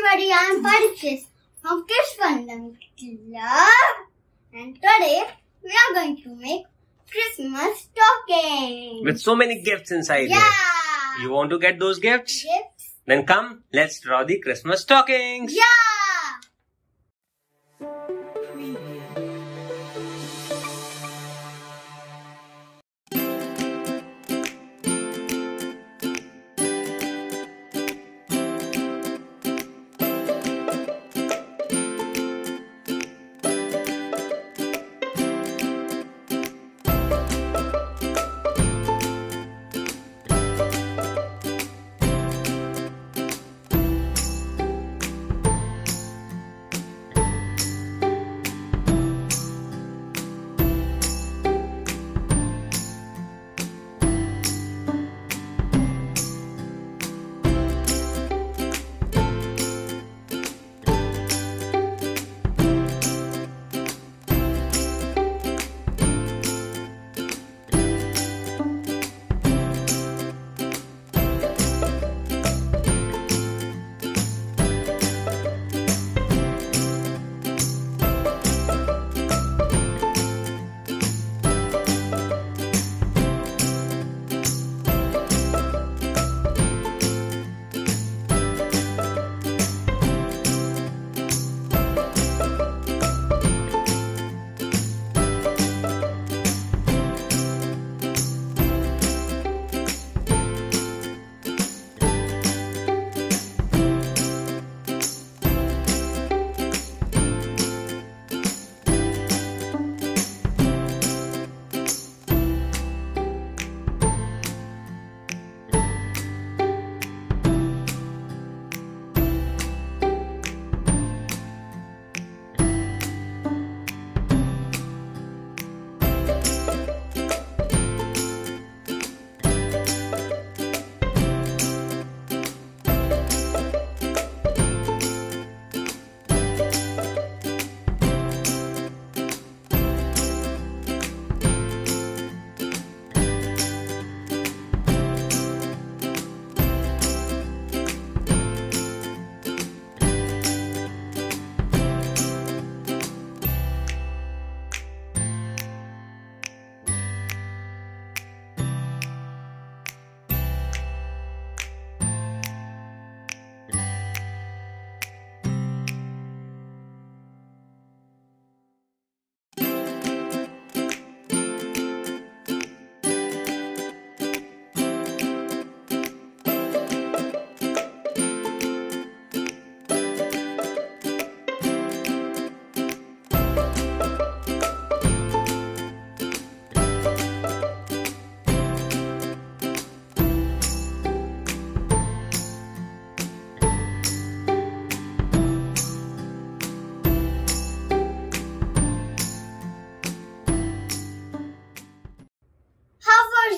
everybody, I am Parikshit from Kids Fundam Club, and today we are going to make Christmas stockings with so many gifts inside it. You want to get those gifts? Gifts. Then come, let's draw the Christmas stockings. Yeah.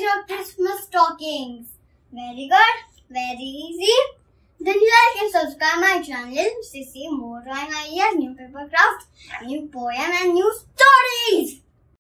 Your Christmas stockings. Very good, very easy. Then like and subscribe my channel to see more drawing ideas, new paper crafts, new poem and new stories.